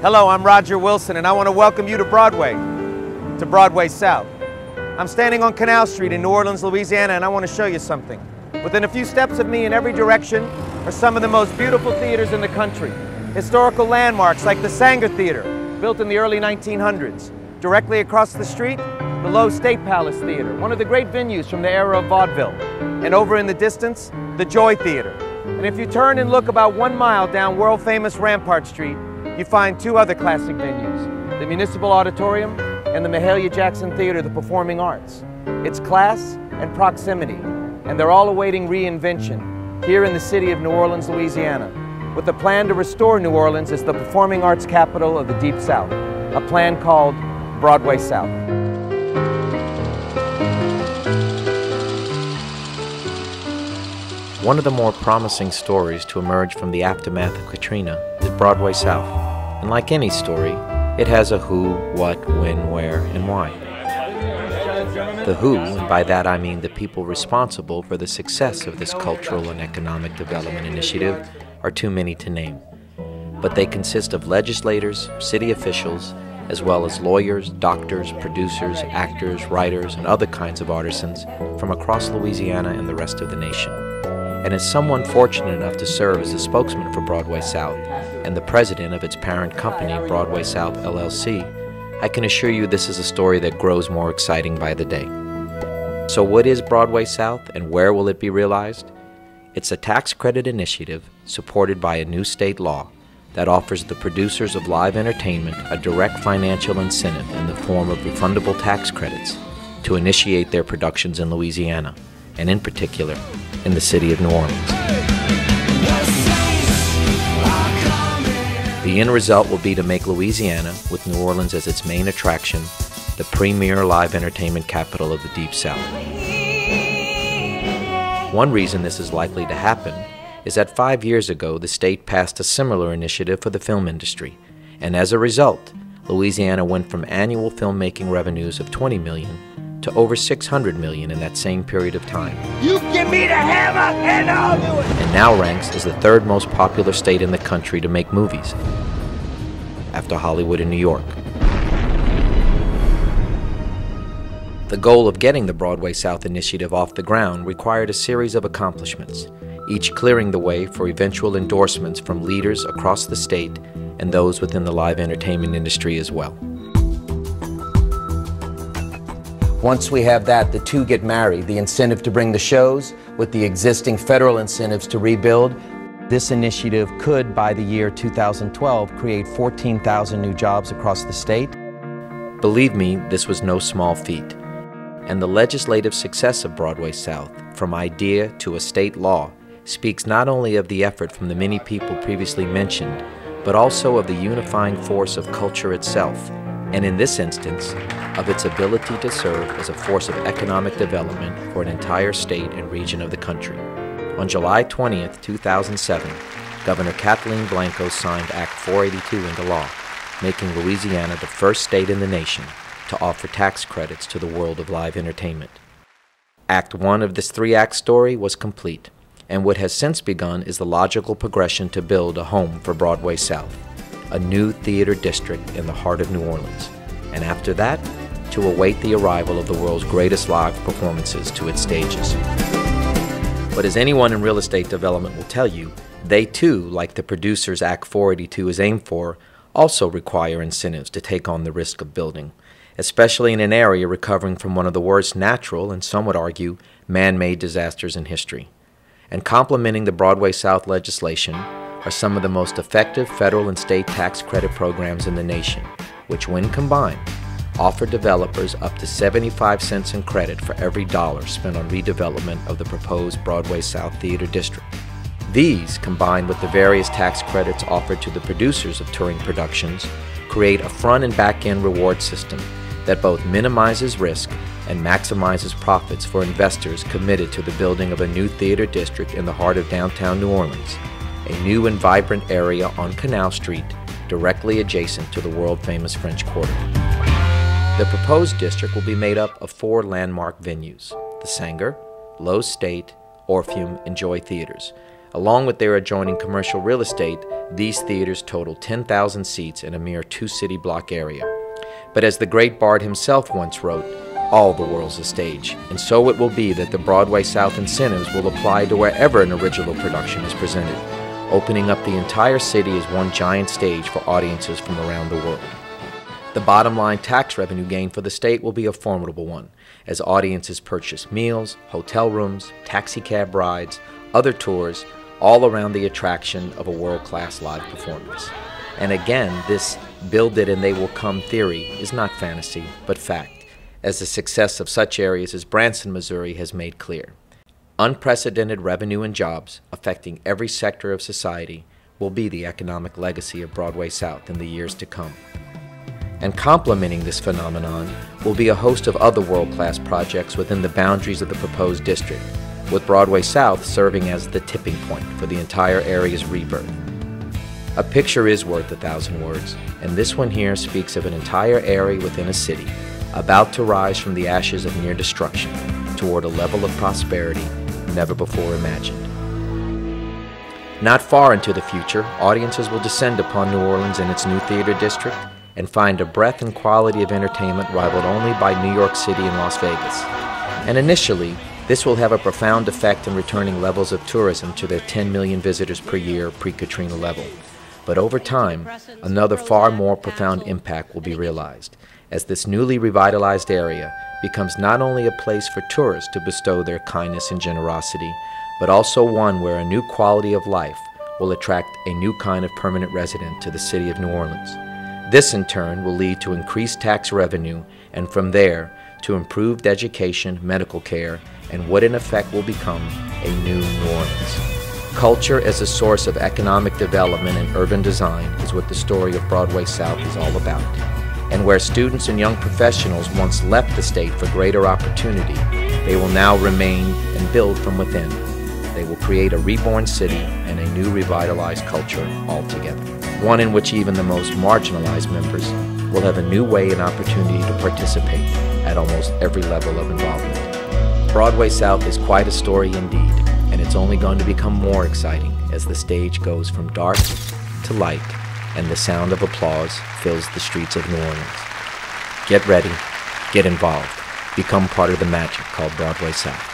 Hello, I'm Roger Wilson, and I want to welcome you to Broadway South. I'm standing on Canal Street in New Orleans, Louisiana, and I want to show you something. Within a few steps of me in every direction are some of the most beautiful theaters in the country. Historical landmarks like the Sanger Theater, built in the early 1900s. Directly across the street, the Lowe State Palace Theater, one of the great venues from the era of vaudeville. And over in the distance, the Joy Theater. And if you turn and look about 1 mile down world-famous Rampart Street, you find two other classic venues, the Municipal Auditorium and the Mahalia Jackson Theater of the Performing Arts. It's class and proximity, and they're all awaiting reinvention here in the city of New Orleans, Louisiana, with a plan to restore New Orleans as the performing arts capital of the Deep South, a plan called Broadway South. One of the more promising stories to emerge from the aftermath of Katrina is Broadway South. And like any story, it has a who, what, when, where, and why. The who, and by that I mean the people responsible for the success of this cultural and economic development initiative, are too many to name. But they consist of legislators, city officials, as well as lawyers, doctors, producers, actors, writers, and other kinds of artisans from across Louisiana and the rest of the nation. And as someone fortunate enough to serve as a spokesman for Broadway South and the president of its parent company, Broadway South LLC, I can assure you this is a story that grows more exciting by the day. So what is Broadway South and where will it be realized? It's a tax credit initiative supported by a new state law that offers the producers of live entertainment a direct financial incentive in the form of refundable tax credits to initiate their productions in Louisiana, and in particular, in the city of New Orleans. The end result will be to make Louisiana, with New Orleans as its main attraction, the premier live entertainment capital of the Deep South. One reason this is likely to happen is that 5 years ago the state passed a similar initiative for the film industry, and as a result, Louisiana went from annual filmmaking revenues of $20 million to over $600 million in that same period of time. You give me the hammer and I'll do it! And now ranks as the third most popular state in the country to make movies, after Hollywood and New York. The goal of getting the Broadway South initiative off the ground required a series of accomplishments, each clearing the way for eventual endorsements from leaders across the state and those within the live entertainment industry as well. Once we have that, the two get married, the incentive to bring the shows with the existing federal incentives to rebuild. This initiative could, by the year 2012, create 14,000 new jobs across the state. Believe me, this was no small feat. And the legislative success of Broadway South, from idea to a state law, speaks not only of the effort from the many people previously mentioned, but also of the unifying force of culture itself, and in this instance, of its ability to serve as a force of economic development for an entire state and region of the country. On July 20th, 2007, Governor Kathleen Blanco signed Act 482 into law, making Louisiana the first state in the nation to offer tax credits to the world of live entertainment. Act 1 of this three-act story was complete, and what has since begun is the logical progression to build a home for Broadway South, a new theater district in the heart of New Orleans, and after that, to await the arrival of the world's greatest live performances to its stages. But as anyone in real estate development will tell you, they too, like the producers Act 482 is aimed for, also require incentives to take on the risk of building, especially in an area recovering from one of the worst natural and some would argue man-made disasters in history. And complementing the Broadway South legislation are some of the most effective federal and state tax credit programs in the nation, which when combined, offer developers up to 75 cents in credit for every dollar spent on redevelopment of the proposed Broadway South Theater District. These, combined with the various tax credits offered to the producers of touring productions, create a front and back end reward system that both minimizes risk and maximizes profits for investors committed to the building of a new theater district in the heart of downtown New Orleans, a new and vibrant area on Canal Street directly adjacent to the world-famous French Quarter. The proposed district will be made up of 4 landmark venues: the Sanger, Lowe State, Orpheum, and Joy Theaters, Along with their adjoining commercial real estate, these theaters total 10,000 seats in a mere 2-city block area. But as the great Bard himself once wrote, all the world's a stage, and so it will be that the Broadway South incentives will apply to wherever an original production is presented, opening up the entire city as one giant stage for audiences from around the world. The bottom line tax revenue gain for the state will be a formidable one, as audiences purchase meals, hotel rooms, taxicab rides, other tours, all around the attraction of a world-class live performance. And again, this build it and they will come theory is not fantasy, but fact, as the success of such areas as Branson, Missouri has made clear. Unprecedented revenue and jobs affecting every sector of society will be the economic legacy of Broadway South in the years to come. And complementing this phenomenon will be a host of other world-class projects within the boundaries of the proposed district, with Broadway South serving as the tipping point for the entire area's rebirth. A picture is worth 1,000 words, and this one here speaks of an entire area within a city about to rise from the ashes of near destruction toward a level of prosperity never before imagined. Not far into the future, audiences will descend upon New Orleans and its new theater district and find a breadth and quality of entertainment rivaled only by New York City and Las Vegas. And initially, this will have a profound effect in returning levels of tourism to their 10 million visitors per year pre-Katrina level. But over time, another far more profound impact will be realized, as this newly revitalized area becomes not only a place for tourists to bestow their kindness and generosity, but also one where a new quality of life will attract a new kind of permanent resident to the city of New Orleans. This in turn will lead to increased tax revenue, and from there to improved education, medical care, and what in effect will become a new New Orleans. Culture as a source of economic development and urban design is what the story of Broadway South is all about. And where students and young professionals once left the state for greater opportunity, they will now remain and build from within. They will create a reborn city and a new revitalized culture altogether. One in which even the most marginalized members will have a new way and opportunity to participate at almost every level of involvement. Broadway South is quite a story indeed, and it's only going to become more exciting as the stage goes from dark to light and the sound of applause fills the streets of New Orleans. Get ready, get involved, become part of the magic called Broadway South.